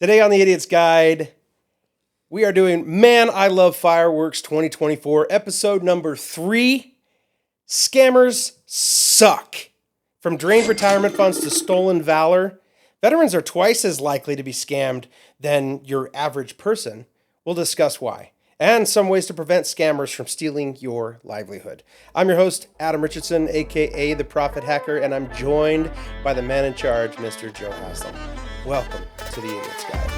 Today on the Idiot's Guide, we are doing Man, I Love Fireworks 2024, episode number 3. Scammers suck. From drained retirement funds to stolen valor, veterans are twice as likely to be scammed than your average person. We'll discuss why. And some ways to prevent scammers from stealing your livelihood. I'm your host, Adam Richardson, aka the Profit Hacker, and I'm joined by the man in charge, Mr. Joe Haslam. Welcome to the Idiot's Guide.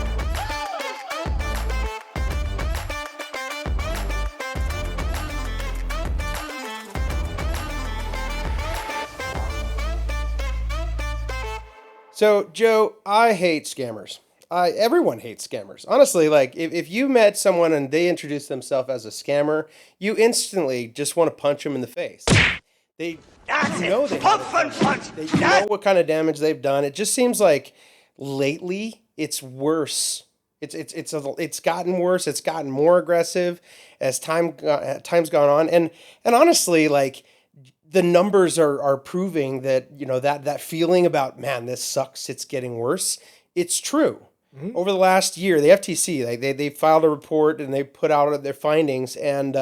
So, Joe, I hate scammers. Everyone hates scammers. Honestly, like, if you met someone and they introduced themselves as a scammer, you instantly just want to punch them in the face. They know they know what kind of damage they've done. It just seems like lately it's worse. It's gotten worse. It's gotten more aggressive as time's gone on. And honestly, like, the numbers are proving that, you know, that feeling about, man, this sucks, it's getting worse. It's true. Mm-hmm. Over the last year, the FTC, they filed a report and they put out their findings, and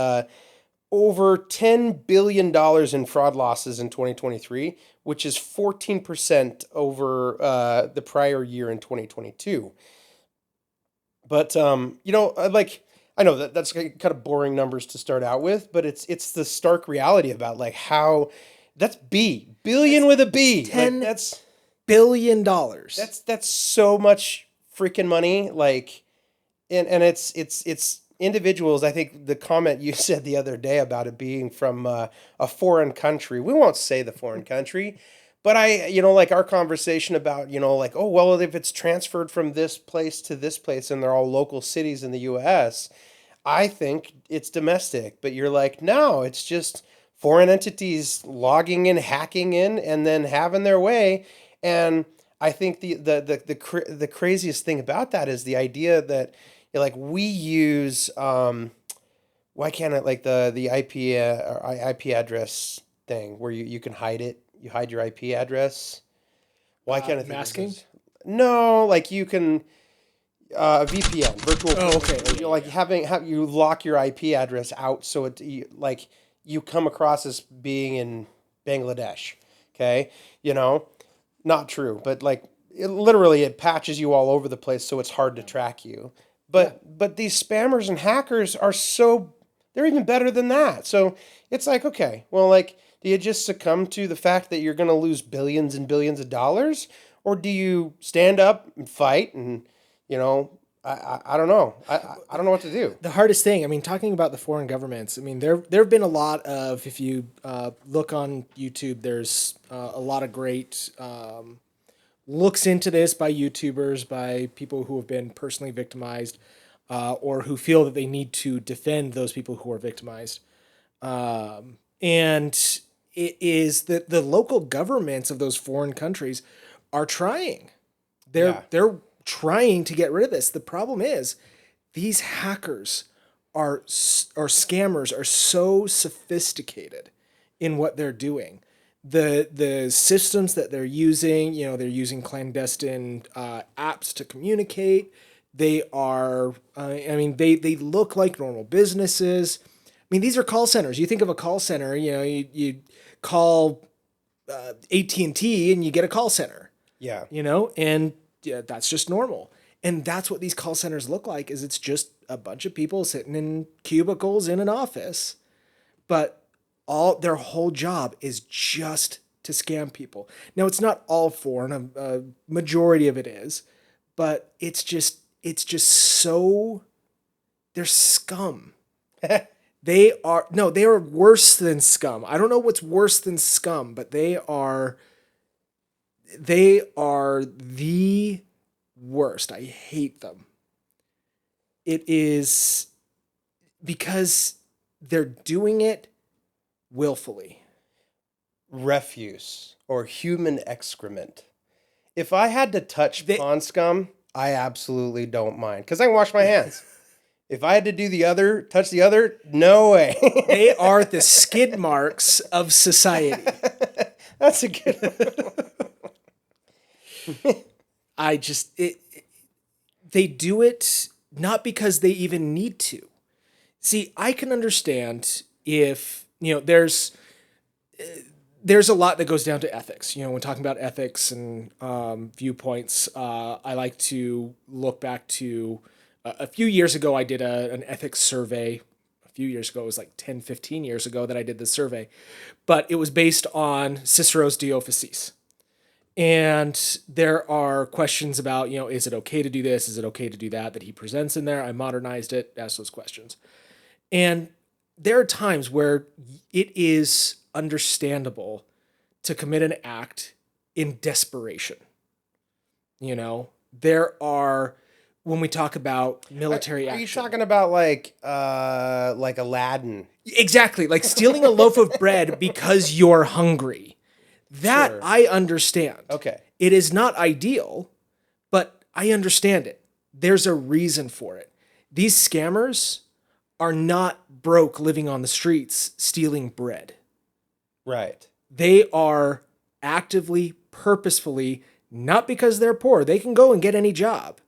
over $10 billion in fraud losses in 2023, which is 14% over the prior year in 2022. But, you know, I know that's kind of boring numbers to start out with, but it's the stark reality about, like, how that's billion with a B. $10 billion. That's so much freaking money. Like, and it's individuals. I think the comment you said the other day about it being from a foreign country. We won't say the foreign country, but like our conversation about, like, oh, well, if it's transferred from this place to this place and they're all local cities in the U.S., I think it's domestic. But you're like, no, it's just foreign entities logging in, hacking in, and then having their way. And I think the craziest thing about that is the idea that, like, we use why can't it, like, the IP address thing where you can hide it. You hide your IP address. Why can't it masking? No, like, you can VPN, virtual. Oh, okay. You're like you lock your IP address out so you come across as being in Bangladesh. Okay, not true, but, like, it patches you all over the place, so it's hard to track you. But these spammers and hackers they're even better than that. So it's like, okay, well, like, do you just succumb to the fact that you're going to lose billions and billions of dollars, or do you stand up and fight? And I don't know. I don't know what to do. The hardest thing, I mean, talking about the foreign governments, I mean, there have been a lot of, if you look on YouTube, there's a lot of great looks into this by YouTubers, by people who have been personally victimized, or who feel that they need to defend those people who are victimized. And it is that the local governments of those foreign countries are trying. They're trying to get rid of this. The problem is these hackers or scammers are so sophisticated in what they're doing. The systems that they're using clandestine apps to communicate. They are, they look like normal businesses. I mean, these are call centers. You think of a call center, you call AT&T and you get a call center. Yeah. And that's just normal. And that's what these call centers look like, is it's just a bunch of people sitting in cubicles in an office. But their whole job is just to scam people. Now, it's not all foreign, a majority of it is, but it's just so, they're scum. They are worse than scum. I don't know what's worse than scum, but they are the worst. I hate them. It is because they're doing it willfully. Refuse or human excrement. If I had to touch pond scum, I absolutely don't mind, because I can wash my hands. If I had to do touch the other, no way. They are the skid marks of society. That's a good one. they do it not because they even need to. See, I can understand if, there's a lot that goes down to ethics. When talking about ethics and viewpoints, I like to look back to a few years ago. I did an ethics survey. A few years ago, it was like 10, 15 years ago that I did this survey, but it was based on Cicero's De Officiis. And there are questions about, is it okay to do this? Is it okay to do that he presents in there? I modernized it, asked those questions. And there are times where it is understandable to commit an act in desperation. There are, when we talk about military Are you action. talking about like Aladdin? Exactly, like stealing a loaf of bread because you're hungry. That Sure. I understand. Okay. It is not ideal, but I understand it. There's a reason for it. These scammers are not broke living on the streets stealing bread. Right. They are actively, purposefully, not because they're poor, they can go and get any job.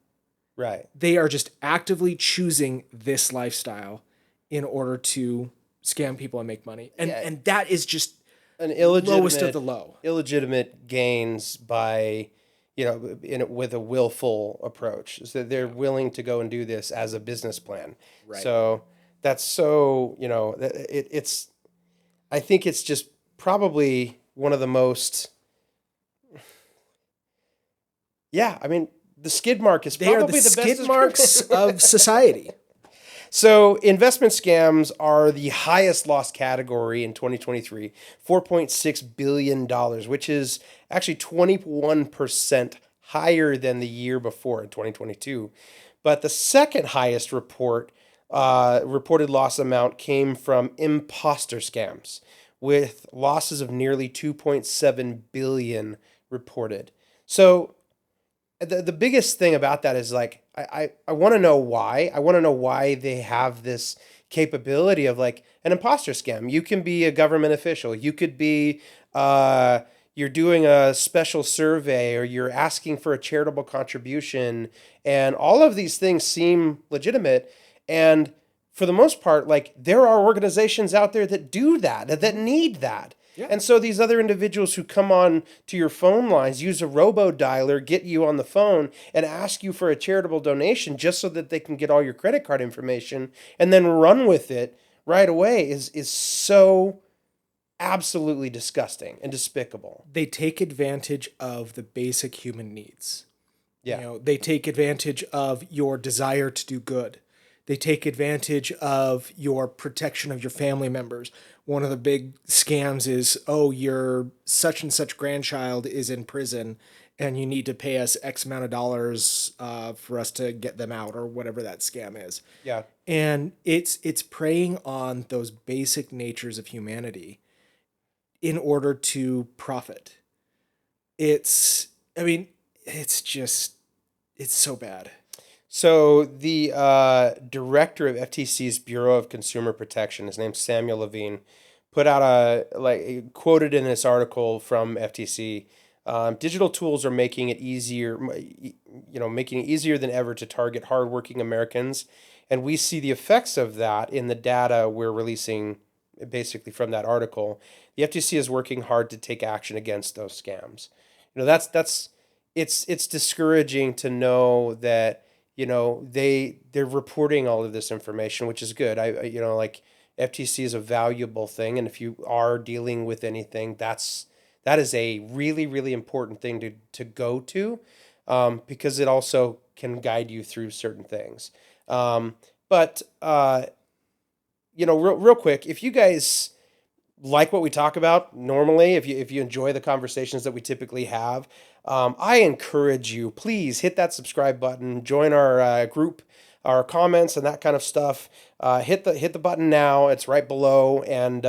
Right. They are just actively choosing this lifestyle in order to scam people and make money. And that is just an illegitimate, lowest of the low. Illegitimate gains by, with a willful approach. So they're willing to go and do this as a business plan. Right. So that's so, it's, I think it's just probably one of the most, I mean, the skid mark is They are probably the the best skid marks of society. So investment scams are the highest loss category in 2023, $4.6 billion, which is actually 21% higher than the year before in 2022. But the second highest reported loss amount came from imposter scams, with losses of nearly 2.7 billion reported. So the biggest thing about that is like I want to know why. I want to know why they have this capability of like an imposter scam. You can be a government official. You could be you're doing a special survey or you're asking for a charitable contribution, and all of these things seem legitimate. And for the most part, like there are organizations out there that do that need that. Yeah. And so these other individuals who come on to your phone lines, use a robo dialer, get you on the phone and ask you for a charitable donation just so that they can get all your credit card information and then run with it right away is so absolutely disgusting and despicable. They take advantage of the basic human needs. Yeah. They take advantage of your desire to do good. They take advantage of your protection of your family members. One of the big scams is, your such and such grandchild is in prison and you need to pay us X amount of dollars for us to get them out, or whatever that scam is. Yeah. And it's preying on those basic natures of humanity in order to profit. It's so bad. So the director of FTC's Bureau of Consumer Protection, his name's Samuel Levine, put out quoted in this article from FTC. Digital tools are making it easier, making it easier than ever to target hardworking Americans, and we see the effects of that in the data we're releasing, basically from that article. The FTC is working hard to take action against those scams. It's discouraging to know that they're reporting all of this information, which is good. Like FTC is a valuable thing, and if you are dealing with anything, that is a really, really important thing to go to, because it also can guide you through certain things. But real quick, if you guys like what we talk about normally, if you enjoy the conversations that we typically have, I encourage you, please hit that subscribe button, join our group, our comments and that kind of stuff. Hit the button now. It's right below, and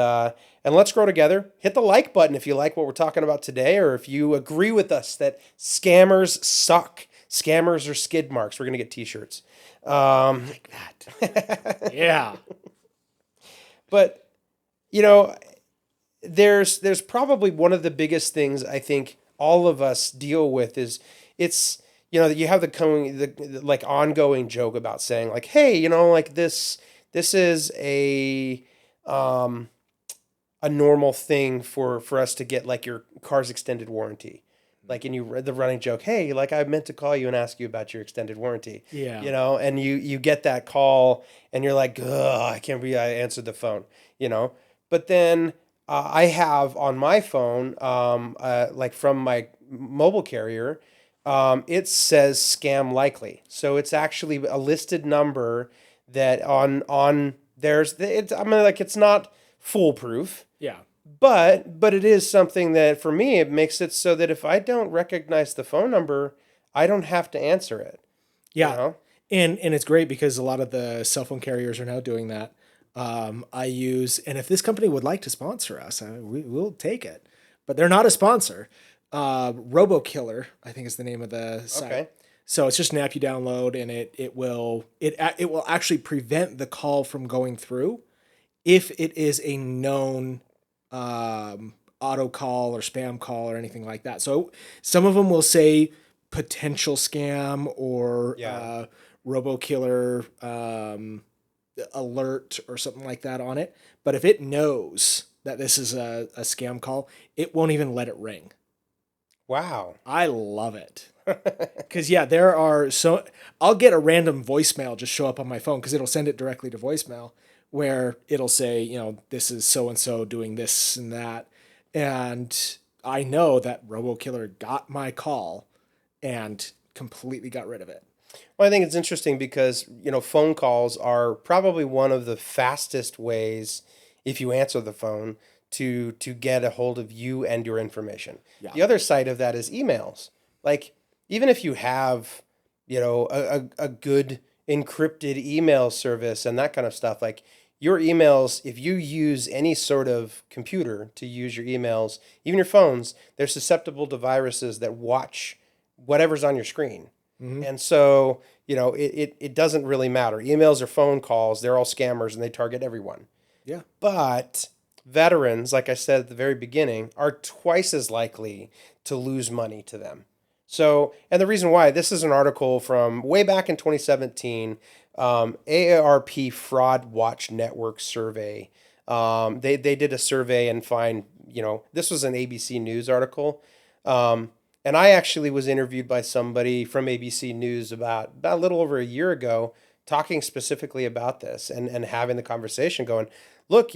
let's grow together. Hit the like button if you like what we're talking about today, or if you agree with us that scammers suck. Scammers are skid marks. We're gonna get T-shirts. Like that. Yeah. But there's probably one of the biggest things I think all of us deal with is it's you have like ongoing joke about saying like, hey, like this is um a normal thing for us to get like your car's extended warranty. Like, and you read the running joke, hey, like I meant to call you and ask you about your extended warranty, Yeah. and you get that call and you're like, ugh, I can't believe I answered the phone, but then I have on my phone, like from my mobile carrier, it says scam likely. So it's actually a listed number that on there's it's I mean like it's not foolproof, Yeah. but it is something that for me it makes it so that if I don't recognize the phone number, I don't have to answer it. You Yeah. know? And it's great because a lot of the cell phone carriers are now doing that. I use, and if this company would like to sponsor us, we'll take it. But they're not a sponsor. RoboKiller, I think is the name of the site. Okay. So it's just an app you download, and it will actually prevent the call from going through if it is a known auto call or spam call or anything like that. So some of them will say potential scam or Yeah. RoboKiller alert or something like that on it. But if it knows that this is a scam call, it won't even let it ring. Wow. I love it. Because, yeah, there are so I'll get a random voicemail just show up on my phone because it'll send it directly to voicemail where it'll say, this is so and so doing this and that. And I know that RoboKiller got my call and completely got rid of it. Well, I think it's interesting because, phone calls are probably one of the fastest ways, if you answer the phone, to get a hold of you and your information. Yeah. The other side of that is emails. Like, even if you have, a good encrypted email service and that kind of stuff, like your emails, if you use any sort of computer to use your emails, even your phones, they're susceptible to viruses that watch whatever's on your screen. Mm-hmm. And so, it doesn't really matter. Emails or phone calls, they're all scammers and they target everyone. Yeah. But veterans, like I said at the very beginning, are twice as likely to lose money to them. So, and the reason why, this is an article from way back in 2017, AARP Fraud Watch Network survey. They did a survey and find, this was an ABC News article. And I actually was interviewed by somebody from ABC News about a little over a year ago, talking specifically about this and having the conversation going, look,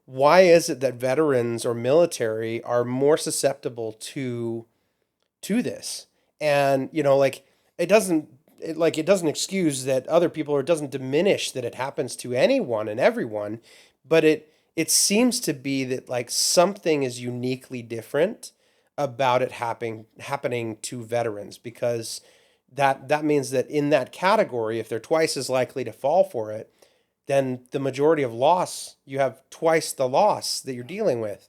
why is it that veterans or military are more susceptible to this? And, like it doesn't excuse that other people, or it doesn't diminish that it happens to anyone and everyone, but it seems to be that like something is uniquely different about it happening to veterans, because that means that in that category, if they're twice as likely to fall for it, then the majority of loss, you have twice the loss that you're dealing with.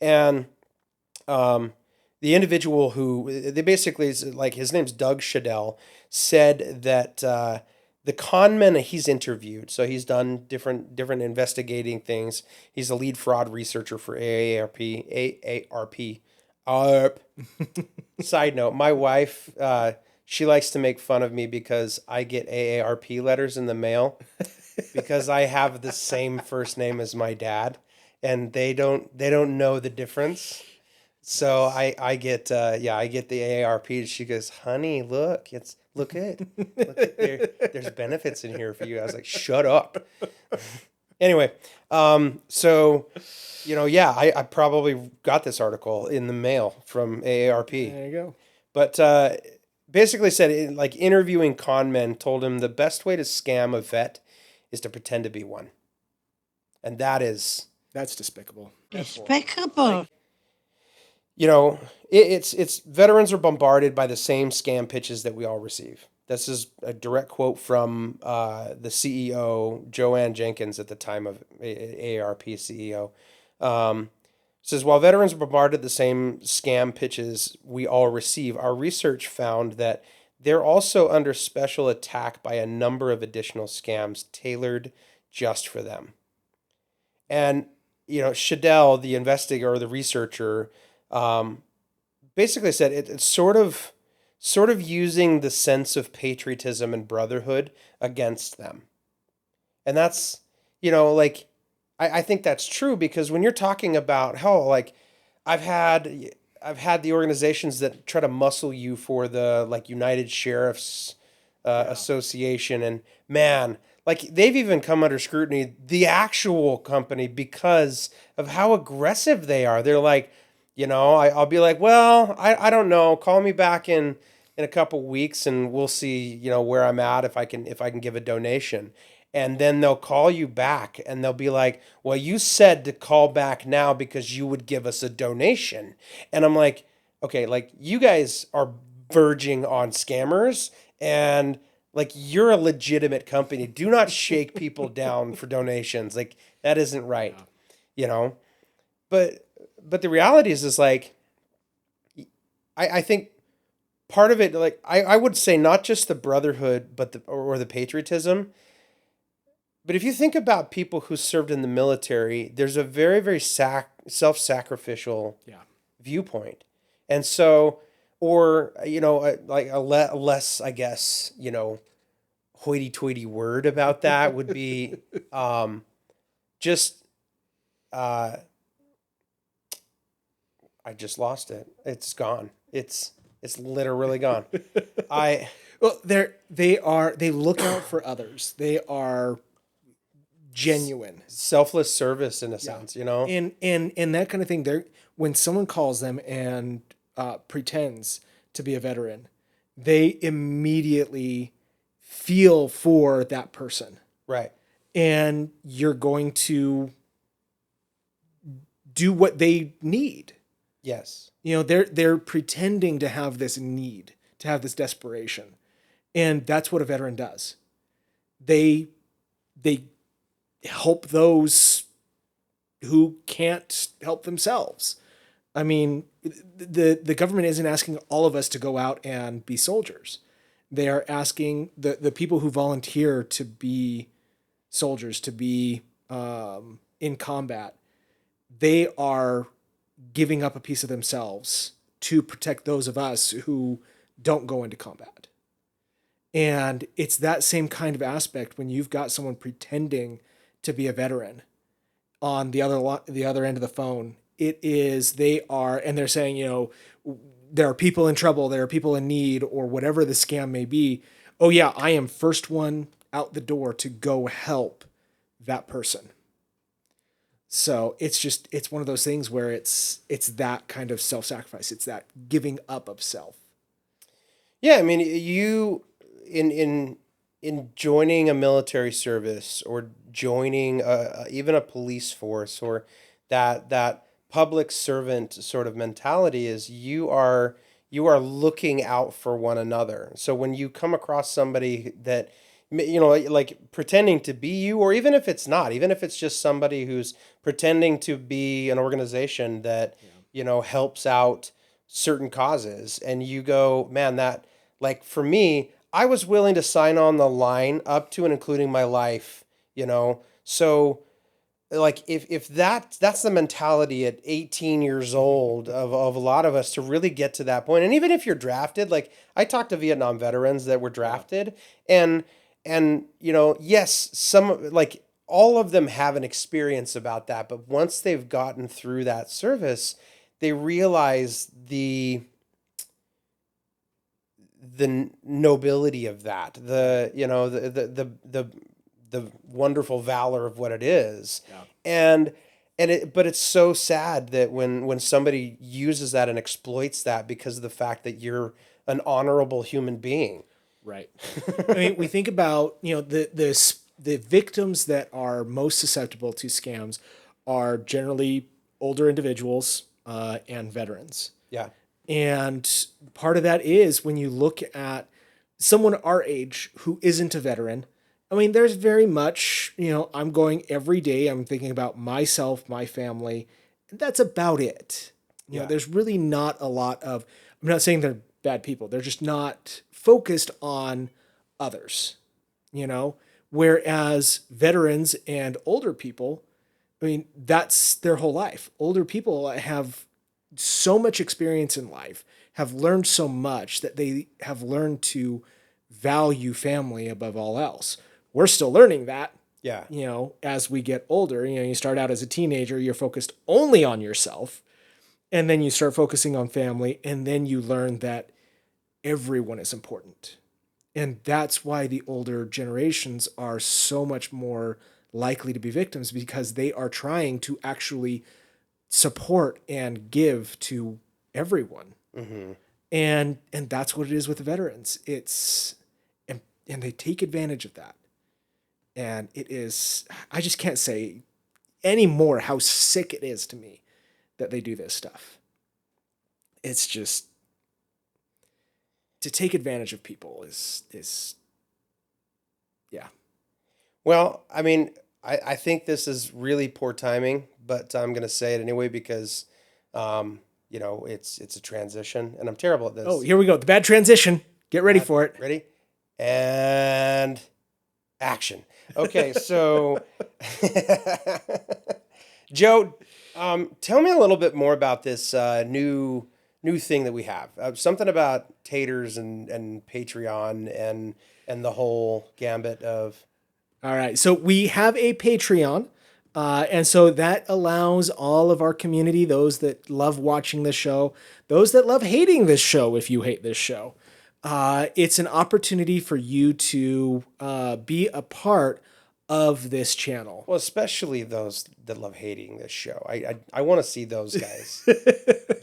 And the individual who they basically, like, his name's Doug Shadell, said that the con men he's interviewed, so he's done different investigating things. He's a lead fraud researcher for AARP. ARP. Side note, my wife, she likes to make fun of me because I get AARP letters in the mail because I have the same first name as my dad, and they don't know the difference. So I get I get the AARP. She goes, honey, look at there's benefits in here for you. I was like, shut up. Anyway, so yeah, I probably got this article in the mail from AARP, There you go. but basically said, like, interviewing con men told him the best way to scam a vet is to pretend to be one, and That's despicable. Despicable. it's veterans are bombarded by the same scam pitches that we all receive. This is a direct quote from the CEO, Joanne Jenkins, at the time of AARP CEO. Says, while veterans are bombarded the same scam pitches we all receive, our research found that they're also under special attack by a number of additional scams tailored just for them. And, Shadell, the investigator or the researcher, basically said it's sort of using the sense of patriotism and brotherhood against them. And that's, like, I think that's true because when you're talking about how, like, I've had I've had the organizations that try to muscle you for the like United Sheriffs Yeah. Association, and man, like they've even come under scrutiny, the actual company, because of how aggressive they are. They're like, I'll be like, well, I don't know. Call me back in a couple weeks and we'll see, where I'm at if I can give a donation. And then they'll call you back and they'll be like, well, you said to call back now because you would give us a donation. And I'm like, okay, like you guys are verging on scammers, and like you're a legitimate company. Do not shake people down for donations. Like that isn't right, Yeah. you know? But the reality is like I think part of it, like I would say not just the brotherhood, but the patriotism. But if you think about people who served in the military, there's a very, very self-sacrificial Yeah. viewpoint. And so, or, like less, I guess, hoity-toity word about that would be just, uh, I just lost it. It's gone. It's literally gone. I Well, they look out for others. They are genuine. Selfless service in a Yeah. sense, you know? And that kind of thing. They're when someone calls them and pretends to be a veteran, they immediately feel for that person, Right. and you're going to do what they need. Yes. They're pretending to have this need, to have this desperation, and that's what a veteran does. They they help those who can't help themselves. I mean, the government isn't asking all of us to go out and be soldiers. They are asking the people who volunteer to be soldiers, to be in combat. They are giving up a piece of themselves to protect those of us who don't go into combat. And it's that same kind of aspect when you've got someone pretending to be a veteran on the other end of the phone. It is they are, and they're saying, there are people in trouble, there are people in need, or whatever the scam may be. Oh yeah, I am first one out the door to go help that person. So it's one of those things where it's that kind of self-sacrifice. It's that giving up of self. Yeah, I mean, you in joining a military service or joining even a police force, or that public servant sort of mentality, is you are looking out for one another. So when you come across somebody that like pretending to be you, or even if it's not, even if it's just somebody who's pretending to be an organization that helps out certain causes, and you go, man, that, like, for me, I was willing to sign on the line up to and including my life, so like if that's the mentality at 18 years old of a lot of us to really get to that point. And even if you're drafted, like I talked to Vietnam veterans that were Yeah. drafted, and yes, some, like, all of them have an experience about that, but once they've gotten through that service, they realize the nobility of that, the Right. you know the wonderful valor of what it is. Yeah. And and it but it's so sad that when somebody uses that and exploits that because of the fact that you're an honorable human being. Right. I mean, we think about the victims that are most susceptible to scams are generally older individuals and veterans. Yeah. And part of that is when you look at someone our age who isn't a veteran. I mean, there's very much, I'm going every day, I'm thinking about myself, my family, and that's about it. Yeah. There's really not a lot of, I'm not saying they're bad people, they're just not focused on others, you know? Whereas veterans and older people, I mean, that's their whole life. Older people have so much experience in life, have learned so much that they have learned to value family above all else. We're still learning that. Yeah. As we get older, you start out as a teenager, you're focused only on yourself, and then you start focusing on family, and then you learn that everyone is important. And that's why the older generations are so much more likely to be victims, because they are trying to actually support and give to everyone. Mm-hmm. And that's what it is with the veterans. And they take advantage of that. And it is, I just can't say anymore how sick it is to me that they do this stuff. It's just, to take advantage of people is yeah. Well, I mean, I think this is really poor timing, but I'm gonna say it anyway because, it's a transition, and I'm terrible at Oh, this. here we go. The bad transition. Get ready for it. Ready? And action. Okay, so Joe, tell me a little bit more about this new thing that we have. Something about taters and Patreon and the whole gambit of. All right. So we have a Patreon. And so that allows all of our community, those that love watching this show, those that love hating this show, if you hate this show, it's an opportunity for you to be a part of this channel. Well, especially those that love hating this show. I want to see those guys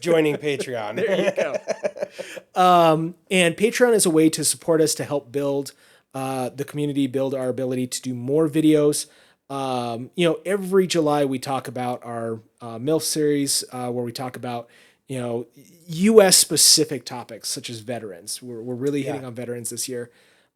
joining Patreon. There you go. And Patreon is a way to support us, to help build the community, build our ability to do more videos. Every July we talk about our M.I.L.F series, where we talk about, U.S. specific topics such as veterans. We're really hitting on veterans this year.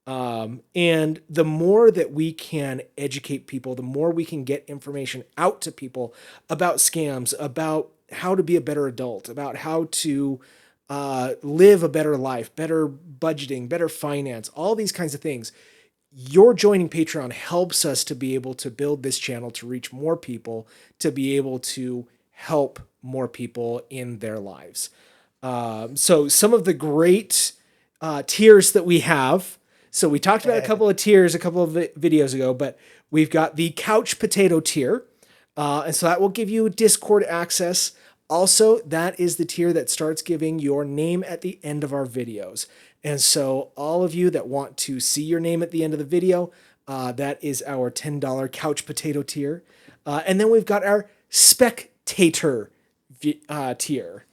And the more that we can educate people, the more we can get information out to people about scams, about how to be a better adult, about how to live a better life, better budgeting, better finance, all these kinds of things. Your joining Patreon helps us to be able to build this channel, to reach more people, to be able to help more people in their lives. So some of the great tiers that we have. So we talked about a couple of tiers a couple of videos ago, but we've got the couch potato tier. And so that will give you Discord access. Also, that is the tier that starts giving your name at the end of our videos. And so all of you that want to see your name at the end of the video, that is our $10 couch potato tier. And then we've got our spectator tier.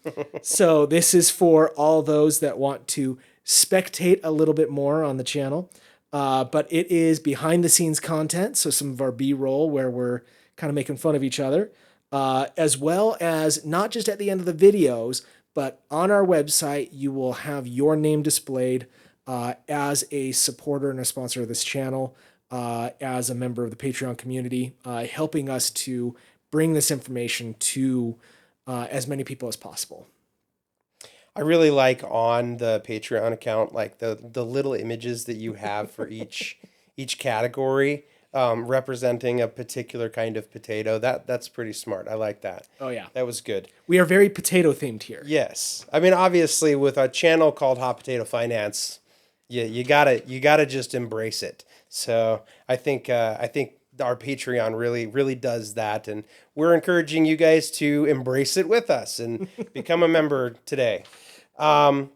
So this is for all those that want to spectate a little bit more on the channel. But it is behind the scenes content. So some of our B-roll where we're kind of making fun of each other, as well as not just at the end of the videos, but on our website, you will have your name displayed as a supporter and a sponsor of this channel, as a member of the Patreon community, helping us to bring this information to as many people as possible. I really like on the Patreon account, like the little images that you have for each category, representing a particular kind of potato. That's pretty smart. I like that. Oh yeah, that was good. We are very potato themed here. Yes, I mean obviously with a channel called Hot Potato Finance, you gotta just embrace it. So I think our Patreon really does that, and we're encouraging you guys to embrace it with us and become a member today. I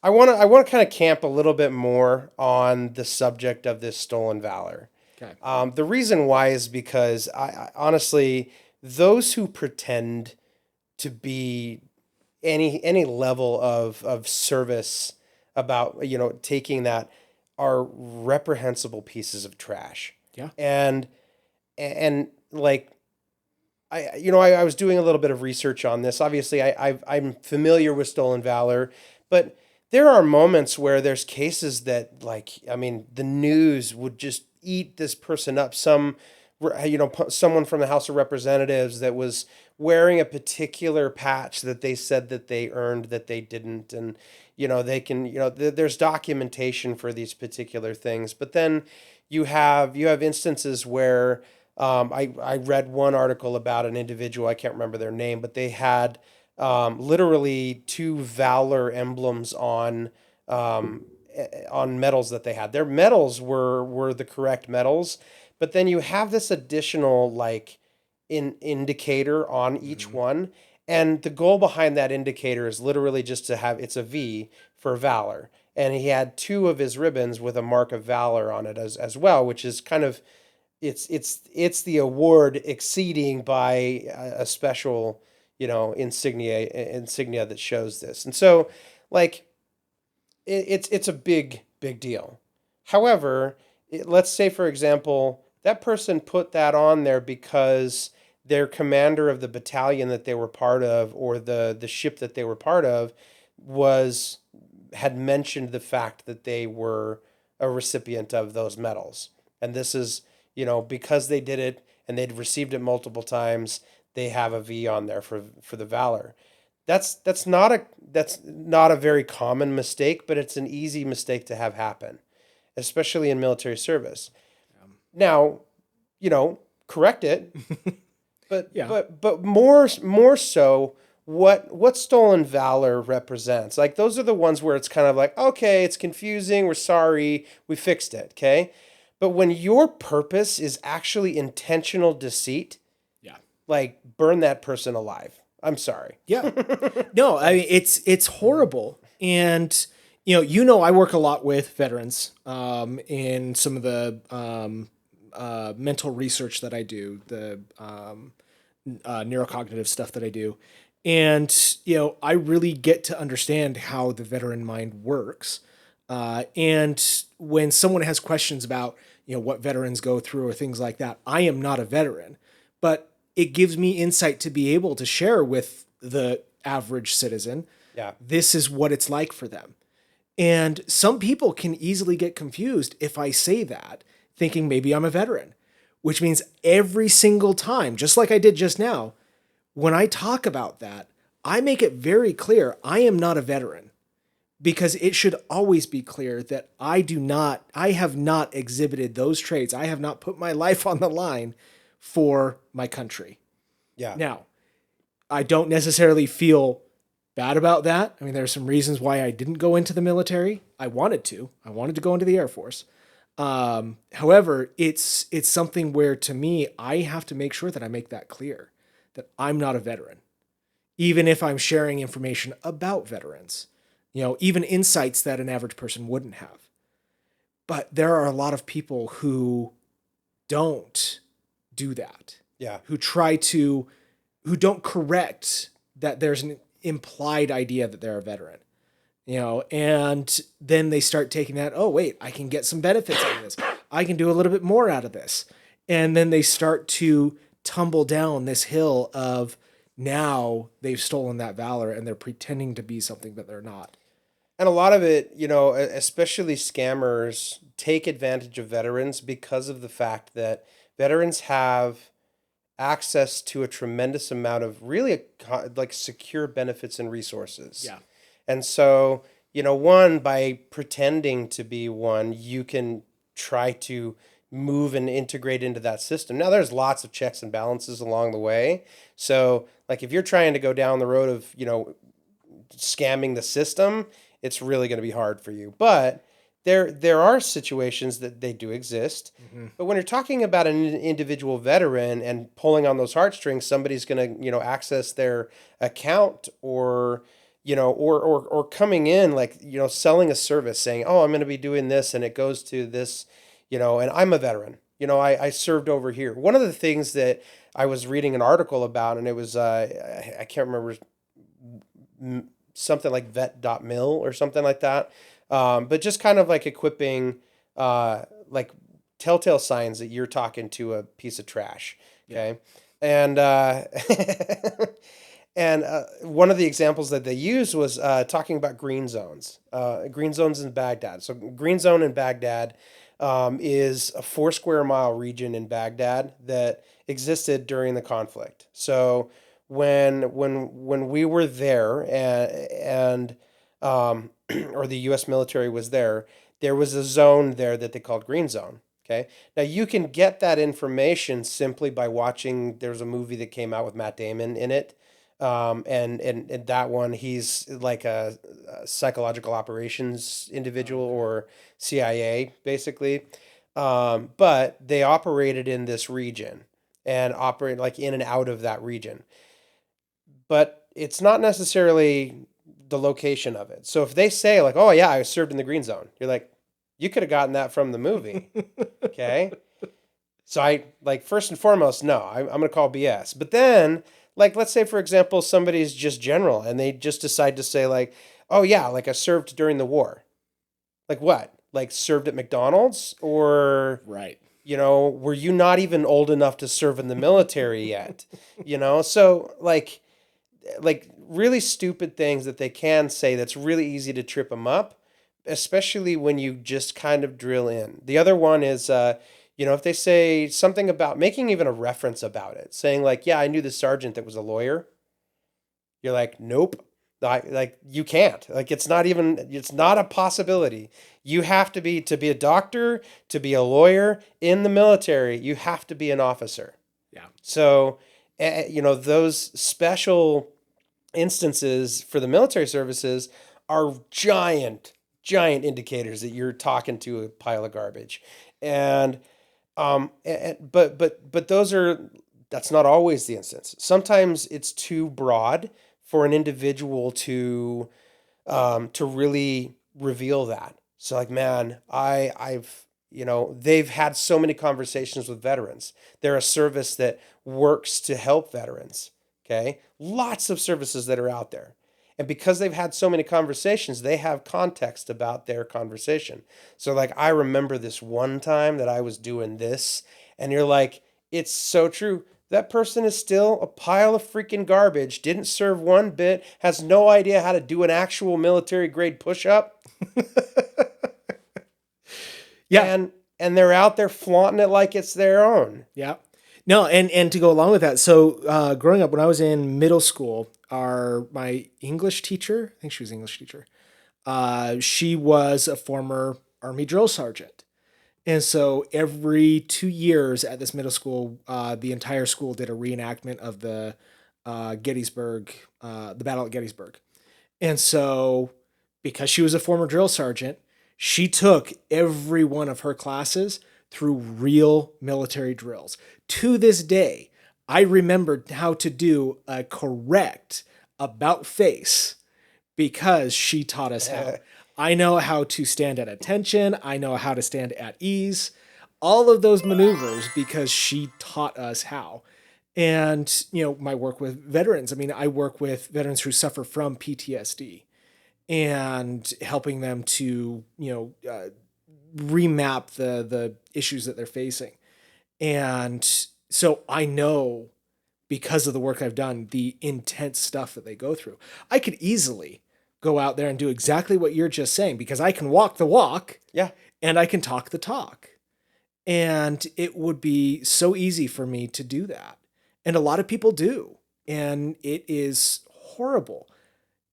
want to kind of camp a little bit more on the subject of this stolen valor. Okay. The reason why is because I honestly, those who pretend to be any level of service about taking that are reprehensible pieces of trash. Yeah. And like I was doing a little bit of research on this. Obviously, I'm familiar with stolen valor, but there are moments where there's cases that, like, I mean, the news would just eat this person up. Someone from the House of Representatives that was wearing a particular patch that they said that they earned that they didn't, and they can there's documentation for these particular things, but then you have instances where. I read one article about an individual, I can't remember their name, but they had literally two valor emblems on medals that they had. Their medals were the correct medals, but then you have this additional like indicator on each Mm-hmm. one, and the goal behind that indicator is literally just to have it's a V for valor. And he had two of his ribbons with a mark of valor on it as well, which is kind of it's the award exceeding by a special insignia that shows this. And so like it's a big deal. However, let's say for example that person put that on there because their commander of the battalion that they were part of, or the ship that they were part of, was had mentioned the fact that they were a recipient of those medals. And this is, because they did it and they'd received it multiple times, they have a V on there for the valor. That's not a very common mistake, but it's an easy mistake to have happen, especially in military service. Now, correct it, but Yeah. but more so what stolen valor represents. Like those are the ones where it's kind of like, okay, it's confusing, we're sorry, we fixed it, okay? But when your purpose is actually intentional deceit, Yeah. like burn that person alive. I'm sorry. Yeah. No, I mean it's horrible. And I work a lot with veterans in some of the mental research that I do, the neurocognitive stuff that I do. And I really get to understand how the veteran mind works. And when someone has questions about what veterans go through or things like that, I am not a veteran, but it gives me insight to be able to share with the average citizen. Yeah. This is what it's like for them. And some people can easily get confused if I say that, thinking maybe I'm a veteran, which means every single time, just like I did just now, when I talk about that, I make it very clear I am not a veteran, because it should always be clear that I have not exhibited those traits. I have not put my life on the line for my country. Yeah. Now, I don't necessarily feel bad about that. I mean, there are some reasons why I didn't go into the military. I wanted to. I wanted to go into the Air Force. However, it's something where, to me, I have to make sure that I make that clear, that I'm not a veteran, even if I'm sharing information about veterans, even insights that an average person wouldn't have. But there are a lot of people who don't do that, Yeah. who don't correct that there's an implied idea that they're a veteran, and then they start taking that, oh, wait, I can get some benefits out of this. I can do a little bit more out of this. And then they start to tumble down this hill of, now they've stolen that valor and they're pretending to be something that they're not. And a lot of it, especially scammers take advantage of veterans because of the fact that veterans have access to a tremendous amount of really like secure benefits and resources. Yeah. And so, one, by pretending to be one, you can try to move and integrate into that system. Now, there's lots of checks and balances along the way. So, like, if you're trying to go down the road of, scamming the system, it's really going to be hard for you. But there are situations that they do exist. Mm-hmm. But when you're talking about an individual veteran and pulling on those heartstrings, somebody's going to, access their account, or or coming in, like, selling a service saying, oh, I'm going to be doing this, and it goes to this, and I'm a veteran. I served over here. One of the things that I was reading an article about, and it was, I can't remember, something like vet.mil or something like that. But just kind of like equipping, like telltale signs that you're talking to a piece of trash. Okay. And, and one of the examples that they used was talking about green zones in Baghdad. So green zone in Baghdad is a 4 square mile region in Baghdad that existed during the conflict. So when we were there, and or the U.S. military was there, there was a zone there that they called green zone. Okay. Now you can get that information simply by watching. There's a movie that came out with Matt Damon in it, And that one, he's like a psychological operations individual or CIA, basically. But they operated in this region and operate like in and out of that region. But it's not necessarily the location of it. So if they say like, "Oh yeah, I served in the green zone," you're like, "You could have gotten that from the movie." Okay. So I like first and foremost, no, I'm going to call BS. But then, like, let's say for example, somebody's just general and they just decide to say like, "Oh yeah, like I served during the war." Like what? Like served at McDonald's or Right. were you not even old enough to serve in the military yet? So like really stupid things that they can say that's really easy to trip them up, especially when you just kind of drill in. The other one is, if they say something about making even a reference about it, saying like, yeah, I knew the sergeant that was a lawyer. You're like, nope. Like you can't. Like it's not a possibility. You have to be a doctor, to be a lawyer in the military, you have to be an officer. Yeah. So, those special instances for the military services are giant indicators that you're talking to a pile of garbage. And that's not always the instance. Sometimes it's too broad for an individual to really reveal that. So like, man, they've had so many conversations with veterans. They're a service that works to help veterans. Okay. Lots of services that are out there. And because they've had so many conversations, they have context about their conversation. So like, I remember this one time that I was doing this, and you're like, it's so true. That person is still a pile of freaking garbage, didn't serve one bit, has no idea how to do an actual military grade push up, Yeah. and they're out there flaunting it like it's their own. Yeah. No, and to go along with that, so growing up when I was in middle school, my English teacher, I think she was English teacher, she was a former Army drill sergeant. And so every 2 years at this middle school, the entire school did a reenactment of the battle at Gettysburg. And so, because she was a former drill sergeant, she took every one of her classes through real military drills. To this day, I remembered how to do a correct about face because she taught us how. I know how to stand at attention. I know how to stand at ease. All of those maneuvers because she taught us how. And, my work with veterans. I mean, I work with veterans who suffer from PTSD and helping them to, remap the issues that they're facing. And so I know because of the work I've done, the intense stuff that they go through. I could easily go out there and do exactly what you're just saying because I can walk the walk. Yeah. And I can talk the talk. And it would be so easy for me to do that. And a lot of people do. And it is horrible.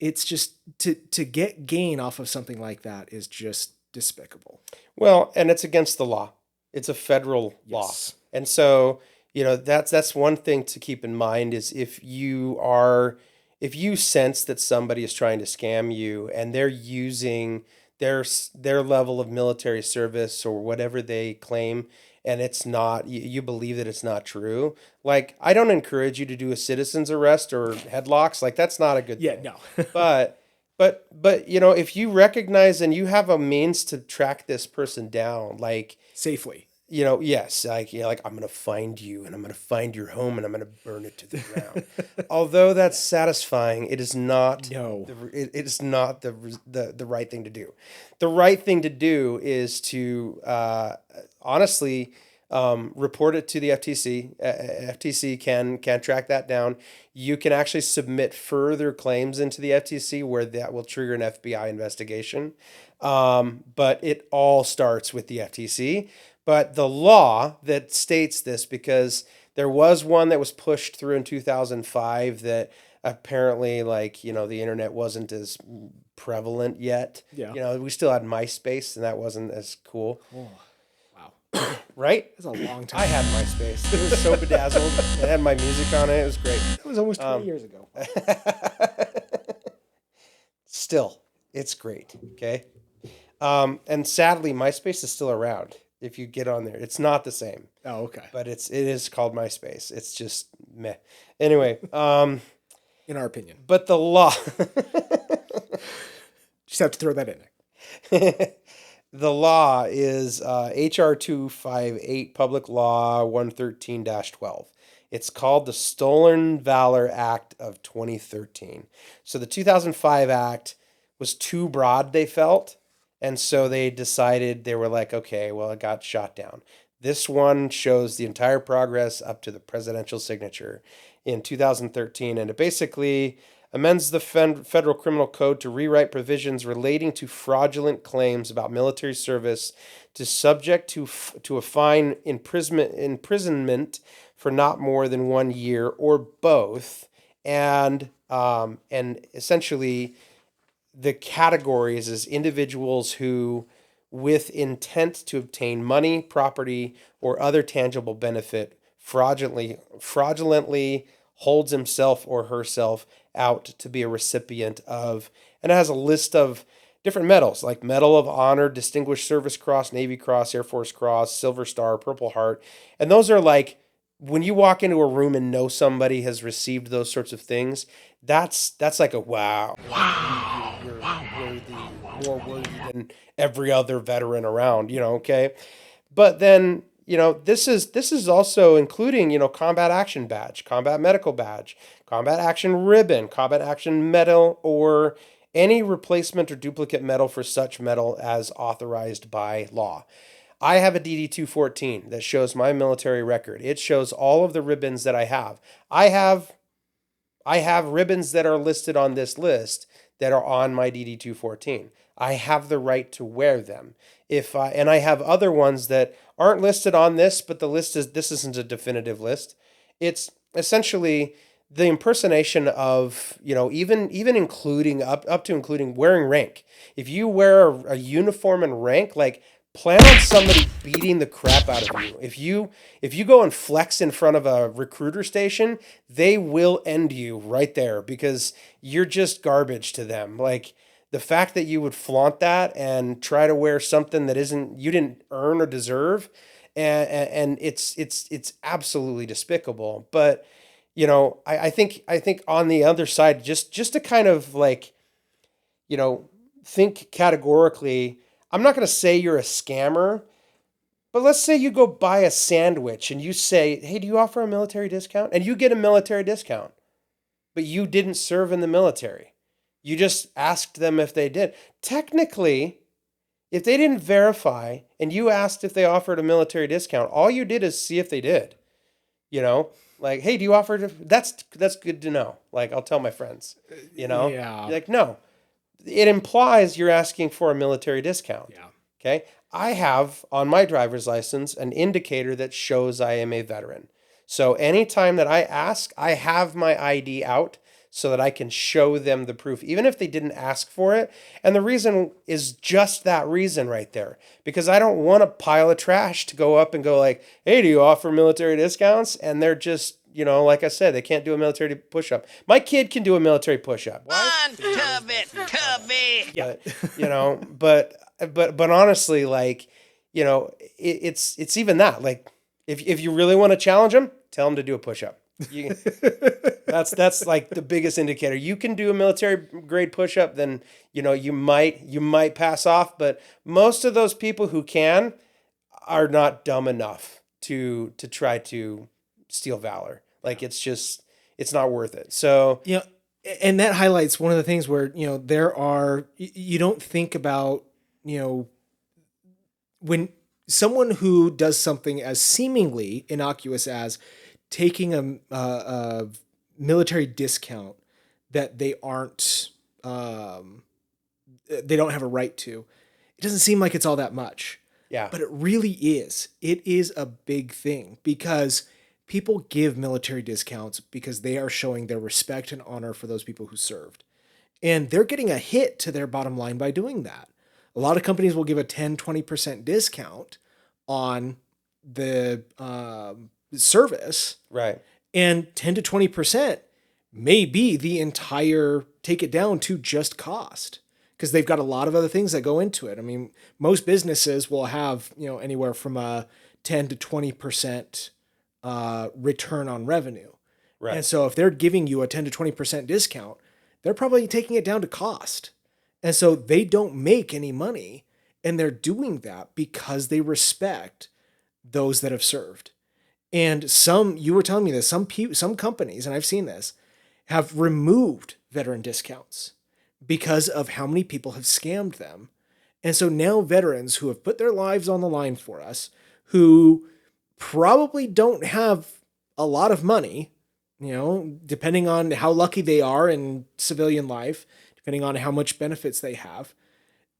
It's just to get gain off of something like that is just despicable. Well, and it's against the law. It's a federal law. Yes. And so, that's one thing to keep in mind is if you sense that somebody is trying to scam you and they're using their level of military service or whatever they claim, and it's not, you believe that it's not true, like, I don't encourage you to do a citizen's arrest or headlocks. Like, that's not a good Yeah, thing. no. But if you recognize and you have a means to track this person down, like, Safely. yes, like I'm gonna find you and I'm gonna find your home and I'm gonna burn it to the ground. Although that's satisfying, it is not. No. It is not the right thing to do. The right thing to do is to honestly report it to the FTC. FTC can track that down. You can actually submit further claims into the FTC where that will trigger an FBI investigation. But it all starts with the FTC. But the law that states this, because there was one that was pushed through in 2005 that apparently, like, the internet wasn't as prevalent yet. Yeah. We still had MySpace and that wasn't as cool. Oh, wow. Right? That's a long time. I had MySpace. It was so bedazzled. It had my music on it. It was great. That was almost 20 years ago. Still, it's great. Okay. And sadly, MySpace is still around. If you get on there, it's not the same, Oh, okay. but it is called MySpace. It's just meh. Anyway, In our opinion. but the law, Just have to throw that in there. the law is HR 258, Public Law 113-12. It's called the Stolen Valor Act of 2013. So the 2005 Act was too broad, they felt. And so they decided, they were like, okay, well, it got shot down. This one shows the entire progress up to the presidential signature in 2013. And it basically amends the federal criminal code to rewrite provisions relating to fraudulent claims about military service to subject to a fine imprisonment for not more than 1 year or both. And essentially the categories is individuals who, with intent to obtain money, property, or other tangible benefit, fraudulently holds himself or herself out to be a recipient of, and it has a list of different medals like Medal of Honor, Distinguished Service Cross, Navy Cross, Air Force Cross, Silver Star, Purple Heart, and those are like when you walk into a room and know somebody has received those sorts of things. That's like a wow. You're worthy, more worthy than every other veteran around, okay? But then, this is also including, combat action badge, combat medical badge, combat action ribbon, combat action medal, or any replacement or duplicate medal for such medal as authorized by law. I have a DD 214 that shows my military record. It shows all of the ribbons that I have. I have ribbons that are listed on this list that are on my DD 214. I have the right to wear them. And I have other ones that aren't listed on this, but this isn't a definitive list. It's essentially the impersonation of, even including up to including wearing rank. If you wear a uniform and rank, like, plan on somebody beating the crap out of you. If you go and flex in front of a recruiter station, they will end you right there because you're just garbage to them. Like, the fact that you would flaunt that and try to wear something that you didn't earn or deserve, and it's absolutely despicable. But I think on the other side, just to kind of like, think categorically. I'm not going to say you're a scammer, but let's say you go buy a sandwich and you say, "Hey, do you offer a military discount?" And you get a military discount, but you didn't serve in the military. You just asked them if they did. Technically, if they didn't verify and you asked if they offered a military discount, all you did is see if they did. Like, "Hey, do you offer?" That's good to know. Like, I'll tell my friends. Yeah. You're like, no. It implies you're asking for a military discount. Yeah. Okay. I have on my driver's license an indicator that shows I am a veteran. So anytime that I ask, I have my ID out so that I can show them the proof, even if they didn't ask for it. And the reason is just that reason right there, because I don't want a pile of trash to go up and go like, "Hey, do you offer military discounts?" And they're just, like I said, they can't do a military push-up. My kid can do a military push-up. Why? Yeah. But honestly, like, it's even that. Like, if you really want to challenge them, tell them to do a push-up. That's like the biggest indicator. You can do a military grade push-up, then you might pass off. But most of those people who can are not dumb enough to try to steal valor. Like, it's not worth it. So and that highlights one of the things where you don't think about when someone who does something as seemingly innocuous as taking a military discount that they don't have a right to. It doesn't seem like it's all that much. Yeah. But it really is. It is a big thing because people give military discounts because they are showing their respect and honor for those people who served. And they're getting a hit to their bottom line by doing that. A lot of companies will give a 10, 20% discount on the service, Right. and 10 to 20% may be the entire, take it down to just cost, because they've got a lot of other things that go into it. I mean, most businesses will have, anywhere from a 10 to 20% return on revenue. And Right. so if they're giving you a 10 to 20% discount, they're probably taking it down to cost. And so they don't make any money. And they're doing that because they respect those that have served. And you were telling me this, some companies, and I've seen this, have removed veteran discounts because of how many people have scammed them. And so now veterans who have put their lives on the line for us, who probably don't have a lot of money, depending on how lucky they are in civilian life, depending on how much benefits they have,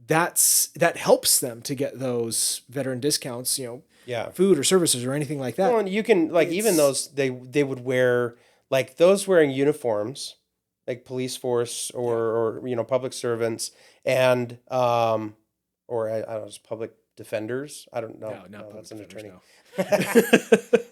that helps them to get those veteran discounts, Yeah. food or services or anything like Well, that. and you can like even It's those they would wear like those wearing uniforms, like police force yeah, or public servants and or I don't know, just public defenders. I don't know. no, not No, public that's an defenders, attorney.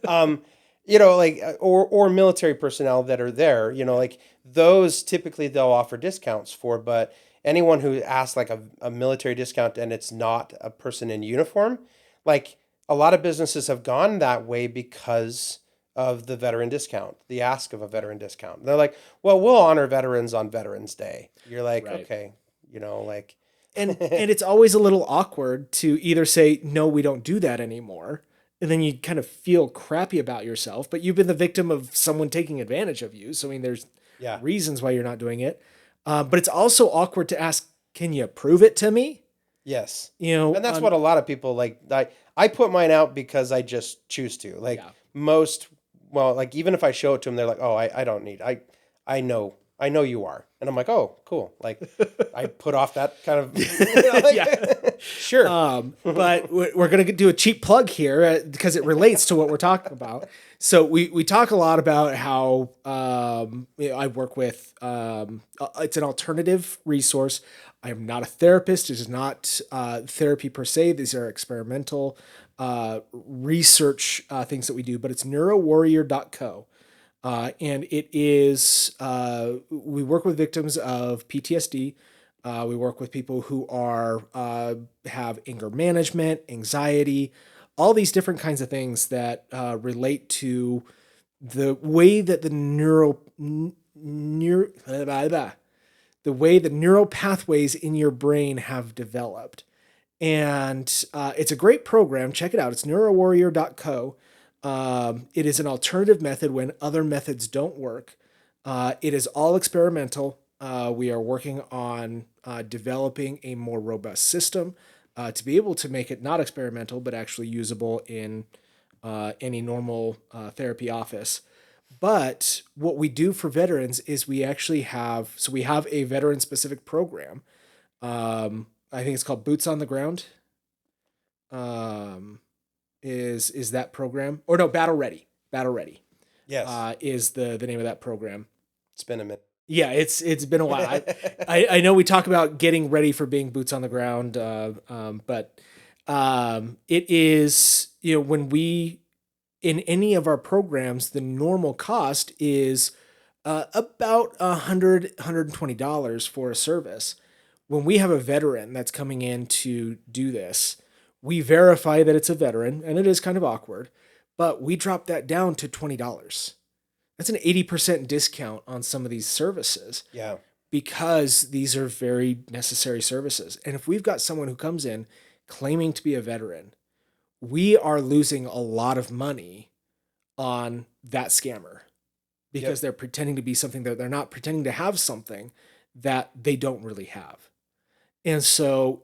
no. um, like or military personnel that are there, like those typically they'll offer discounts for, but anyone who asks like a military discount and it's not a person in uniform, like a lot of businesses have gone that way because of the veteran discount, the ask of a veteran discount. They're like, well, we'll honor veterans on Veterans Day. You're like, Right. okay, like, And it's always a little awkward to either say no, we don't do that anymore, and then you kind of feel crappy about yourself, but you've been the victim of someone taking advantage of you. So I mean, there's yeah, reasons why you're not doing it, but it's also awkward to ask, can you prove it to me? yes. You know, And that's what a lot of people like. I put mine out because I just choose to. Like yeah. most, well, like even if I show it to them, they're like, "Oh, I don't need. I know you are." And I'm like, "Oh, cool." Like I put off that kind of, Yeah. sure. But we're going to do a cheap plug here because it relates to what we're talking about. So we talk a lot about how I work with it's an alternative resource. I am not a therapist. It is not therapy per se. These are experimental research things that we do, but it's neurowarrior.co. And it is, we work with victims of PTSD. We work with people who have anger management, anxiety, all these different kinds of things that relate to the way that the way the neural pathways in your brain have developed. And it's a great program. Check it out. It's neurowarrior.co. It is an alternative method when other methods don't work. It is all experimental. We are working on developing a more robust system to be able to make it not experimental, but actually usable in any normal therapy office. But what we do for veterans is we actually we have a veteran specific program. I think it's called Boots on the Ground. Um, is that program, or no, Battle Ready? Battle Ready Yes, is the name of that program. it's been a minute. Yeah, it's been a while. I know we talk about getting ready for being boots on the ground, but it is, when we, in any of our programs, the normal cost is about $120 for a service. When we have a veteran that's coming in to do this, we verify that it's a veteran, and it is kind of awkward, but we drop that down to $20. That's an 80% discount on some of these services Yeah. because these are very necessary services. And if we've got someone who comes in claiming to be a veteran, we are losing a lot of money on that scammer because Yep. they're pretending to be something that they're not, pretending to have something that they don't really have. And so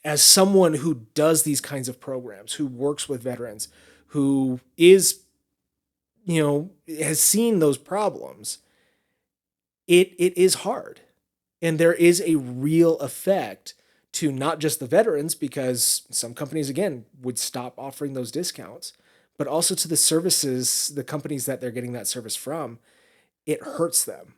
as someone who does these kinds of programs, who works with veterans, who is, has seen those problems, it is hard. And there is a real effect to not just the veterans, because some companies, again, would stop offering those discounts, but also to the services, the companies that they're getting that service from. It hurts them.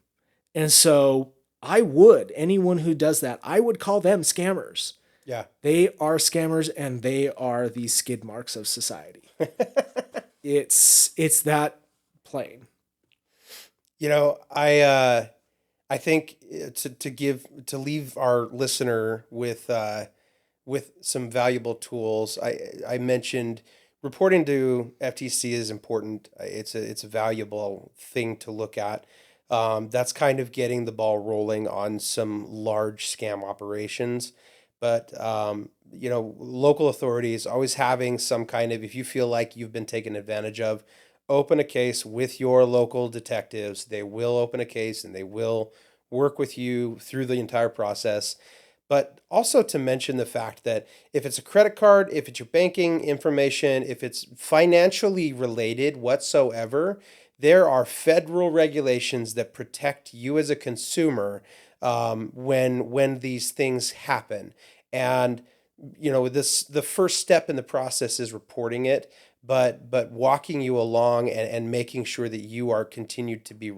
And so anyone who does that, I would call them scammers. Yeah. They are scammers, and they are the skid marks of society. It's that plain. I think to leave our listener with some valuable tools. I mentioned reporting to FTC is important. It's a valuable thing to look at. That's kind of getting the ball rolling on some large scam operations. But local authorities always having some kind of, if you feel like you've been taken advantage of, open a case with your local detectives. They will open a case and they will work with you through the entire process. But also to mention the fact that if it's a credit card, if it's your banking information, if it's financially related whatsoever, there are federal regulations that protect you as a consumer when these things happen. And the first step in the process is reporting it, but walking you along and making sure that you are continued to be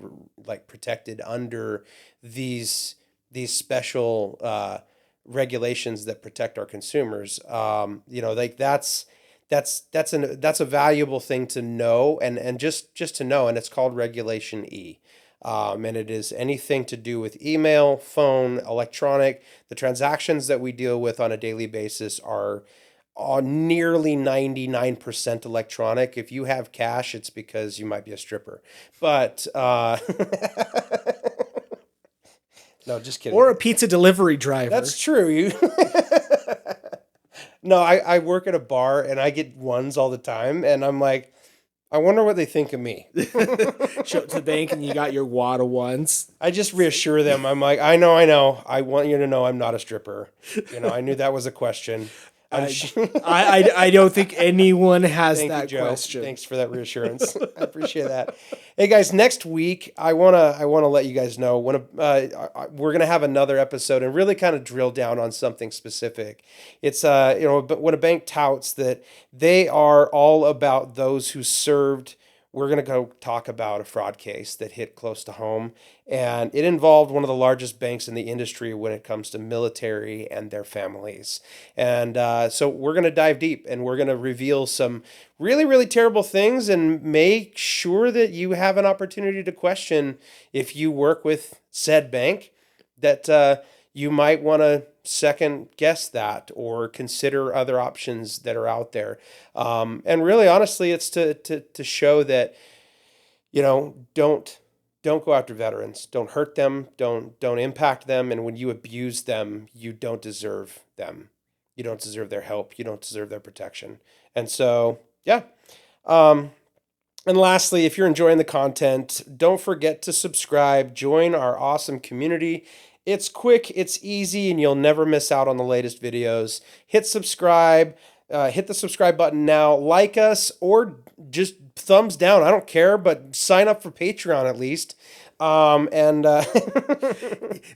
like protected under these special regulations that protect our consumers. Like that's a valuable thing to know, and just to know. And it's called Regulation E. And it is anything to do with email, phone, electronic. The transactions that we deal with on a daily basis are nearly 99% electronic. If you have cash, it's because you might be a stripper. But no, just kidding. Or a pizza delivery driver. That's true. No, I work at a bar and I get ones all the time, and I'm like, I wonder what they think of me. Show up to the bank and you got your wad of ones. I just reassure them. I'm like, I know. I want you to know I'm not a stripper. I knew that was a question. I don't think anyone has Thank that you, Joe. question. Thanks for that reassurance. I appreciate that. Hey guys, next week I wanna let you guys know we're gonna have another episode and really kind of drill down on something specific. It's but when a bank touts that they are all about those who served. We're going to go talk about a fraud case that hit close to home, and it involved one of the largest banks in the industry when it comes to military and their families. And so we're going to dive deep, and we're going to reveal some really, really terrible things and make sure that you have an opportunity to question if you work with said bank that you might want to second guess that or consider other options that are out there. And really, honestly, it's to show that, don't go after veterans. Don't hurt them. Don't impact them. And when you abuse them, you don't deserve them. You don't deserve their help. You don't deserve their protection. And so, yeah. And lastly, if you're enjoying the content, don't forget to subscribe, join our awesome community. It's quick, it's easy, and you'll never miss out on the latest videos. Hit subscribe, hit the subscribe button now, like us, or just thumbs down. I don't care, but sign up for Patreon at least.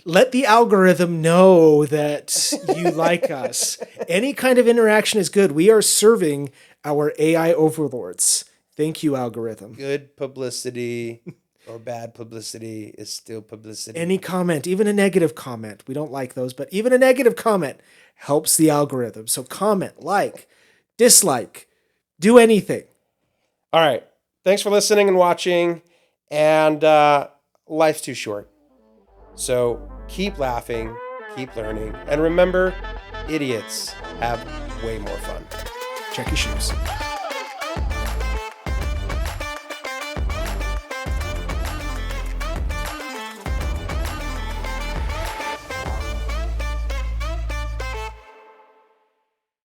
Let the algorithm know that you like us. Any kind of interaction is good. We are serving our AI overlords. Thank you, algorithm. Good publicity or bad publicity is still publicity. Any comment, even a negative comment, we don't like those, but even a negative comment helps the algorithm. So comment, like, dislike, do anything. All right. Thanks for listening and watching. And life's too short. So keep laughing, keep learning, and remember, idiots have way more fun. Check your shoes.